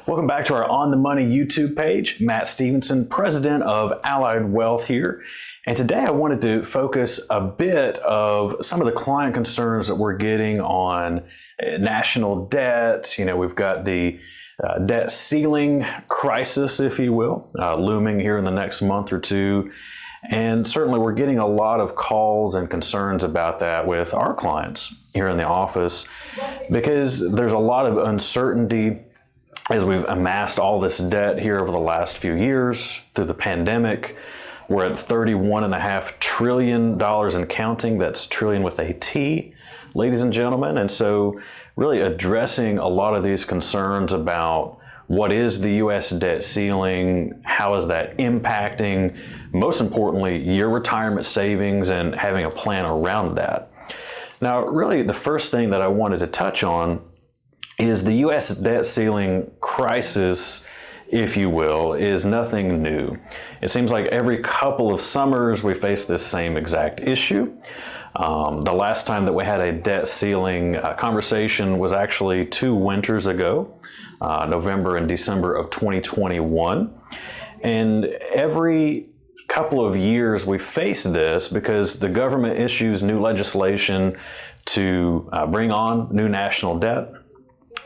Welcome back to our On the Money YouTube page. Matt Stevenson, president of Allied Wealth here. And today I wanted to focus a bit of some of the client concerns that we're getting on national debt. We've got the debt ceiling crisis, if you will, looming here in the next month or two. And certainly we're getting a lot of calls and concerns about that with our clients here in the office because there's a lot of uncertainty as we've amassed all this debt here over the last few years through the pandemic. We're at $31.5 trillion and counting. That's trillion with a T, ladies and gentlemen. And so really addressing a lot of these concerns about what is the U.S. debt ceiling, how is that impacting, most importantly, your retirement savings and having a plan around that. Now, really the first thing that I wanted to touch on is the U.S. debt ceiling crisis, if you will, is nothing new. It seems like every couple of summers we face this same exact issue. The last time that we had a debt ceiling conversation was actually 2 winters ago, November and December of 2021. And every couple of years we face this because the government issues new legislation to bring on new national debt.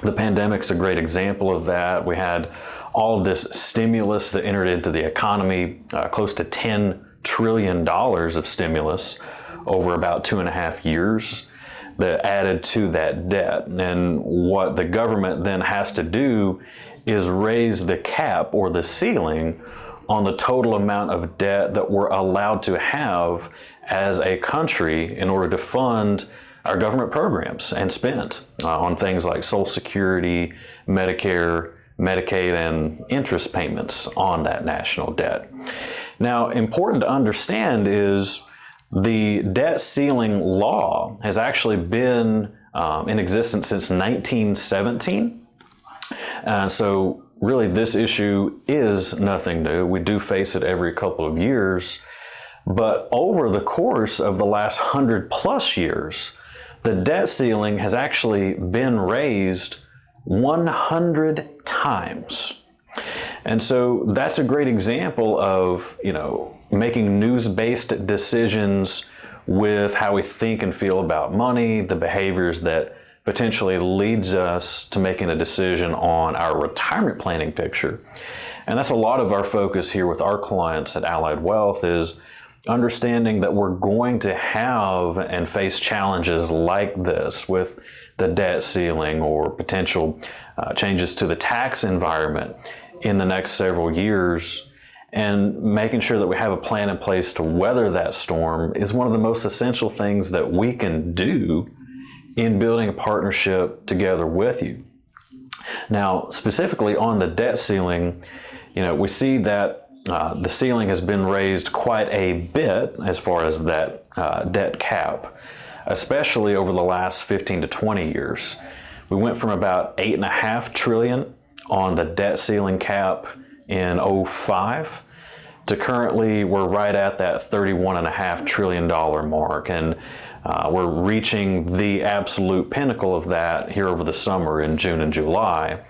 The pandemic's a great example of that. We had all of this stimulus that entered into the economy, close to $10 trillion of stimulus over about 2.5 years that added to that debt. And what the government then has to do is raise the cap or the ceiling on the total amount of debt that we're allowed to have as a country in order to fund our government programs and spend on things like Social Security, Medicare, Medicaid, and interest payments on that national debt. Now, important to understand is the debt ceiling law has actually been in existence since 1917. And so really this issue is nothing new. We do face it every couple of years, but over the course of the last 100 plus years, the debt ceiling has actually been raised 100 times. And so that's a great example of, making news-based decisions with how we think and feel about money, the behaviors that potentially leads us to making a decision on our retirement planning picture. And that's a lot of our focus here with our clients at Allied Wealth is understanding that we're going to have and face challenges like this with the debt ceiling or potential changes to the tax environment in the next several years. And making sure that we have a plan in place to weather that storm is one of the most essential things that we can do in building a partnership together with you. Now, specifically on the debt ceiling, we see that the ceiling has been raised quite a bit as far as that debt cap, especially over the last 15 to 20 years. We went from about $8.5 trillion on the debt ceiling cap in 2005 to currently we're right at that $31.5 trillion mark. And we're reaching the absolute pinnacle of that here over the summer in June and July.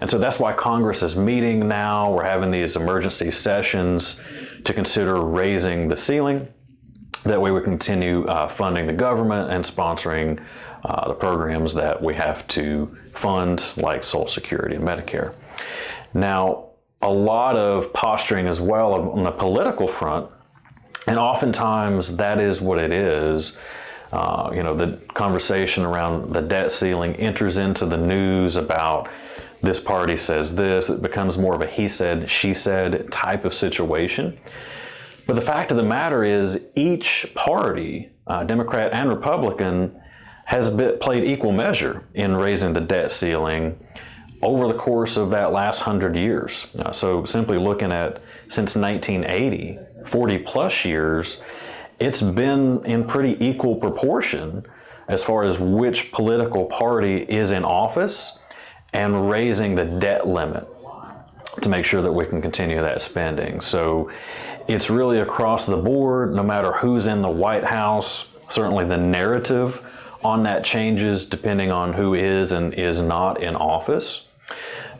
And so that's why Congress is meeting now. We're having these emergency sessions to consider raising the ceiling. That way we continue funding the government and sponsoring the programs that we have to fund, like Social Security and Medicare. Now, a lot of posturing as well on the political front, and oftentimes that is what it is. The conversation around the debt ceiling enters into the news about this party says this. It becomes more of a he said, she said type of situation. But the fact of the matter is each party, Democrat and Republican, has played equal measure in raising the debt ceiling over the course of that last 100 years. So simply looking at since 1980, 40 plus years, it's been in pretty equal proportion as far as which political party is in office and raising the debt limit to make sure that we can continue that spending. So it's really across the board, no matter who's in the White House. Certainly the narrative on that changes depending on who is and is not in office.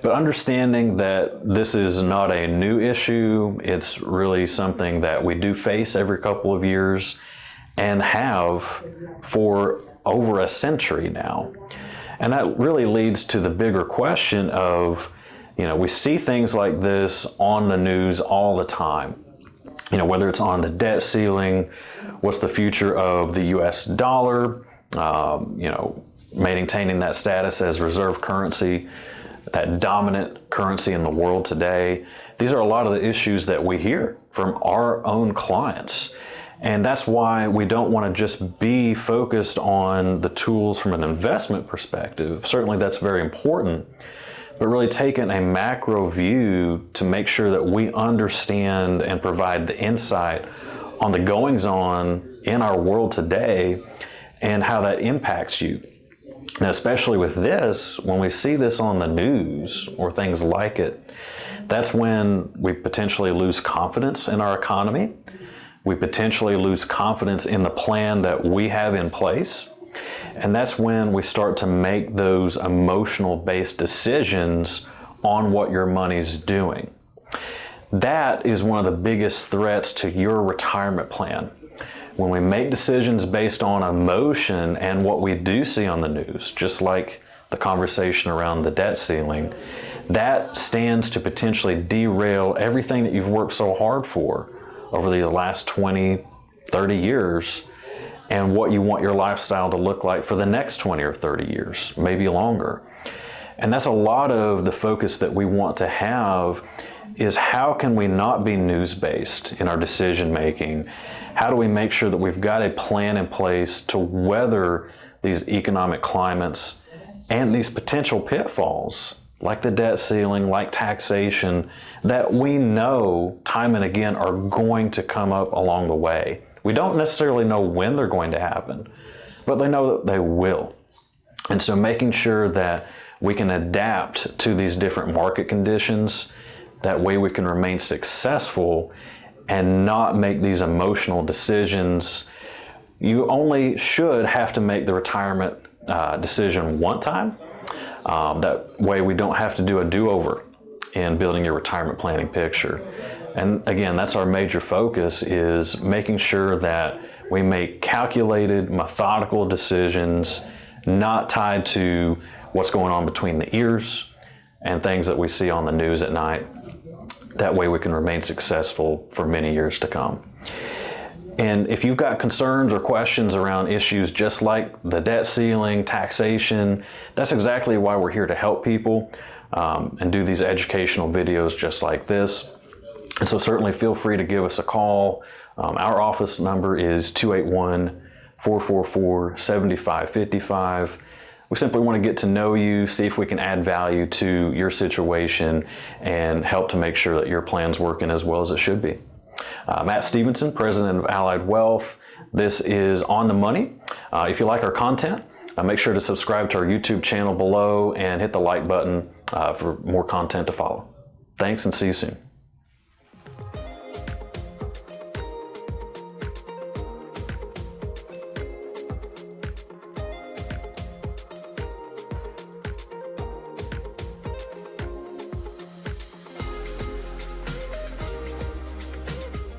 But understanding that this is not a new issue, it's really something that we do face every couple of years and have for over a century now. And that really leads to the bigger question of, we see things like this on the news all the time. Whether it's on the debt ceiling, what's the future of the US dollar, maintaining that status as reserve currency, that dominant currency in the world today. These are a lot of the issues that we hear from our own clients. And that's why we don't want to just be focused on the tools from an investment perspective. Certainly that's very important, but really taking a macro view to make sure that we understand and provide the insight on the goings on in our world today and how that impacts you. Now, especially with this, when we see this on the news or things like it, that's when we potentially lose confidence in our economy. We potentially lose confidence in the plan that we have in place. And that's when we start to make those emotional-based decisions on what your money's doing. That is one of the biggest threats to your retirement plan. When we make decisions based on emotion and what we do see on the news, just like the conversation around the debt ceiling, that stands to potentially derail everything that you've worked so hard for over the last 20, 30 years and what you want your lifestyle to look like for the next 20 or 30 years, maybe longer. And that's a lot of the focus that we want to have is how can we not be news-based in our decision making? How do we make sure that we've got a plan in place to weather these economic climates and these potential pitfalls like the debt ceiling, like taxation, that we know time and again are going to come up along the way. We don't necessarily know when they're going to happen, but they know that they will. And so making sure that we can adapt to these different market conditions, that way we can remain successful and not make these emotional decisions. You only should have to make the retirement decision one time. That way we don't have to do a do-over in building your retirement planning picture. And again, that's our major focus, is making sure that we make calculated, methodical decisions, not tied to what's going on between the ears and things that we see on the news at night. That way we can remain successful for many years to come. And if you've got concerns or questions around issues just like the debt ceiling, taxation, that's exactly why we're here to help people and do these educational videos just like this. And so certainly feel free to give us a call. Our office number is 281-444-7555. We simply want to get to know you, see if we can add value to your situation and help to make sure that your plan's working as well as it should be. Matt Stevenson, President of Allied Wealth. This is On the Money. If you like our content, make sure to subscribe to our YouTube channel below and hit the like button for more content to follow. Thanks and see you soon.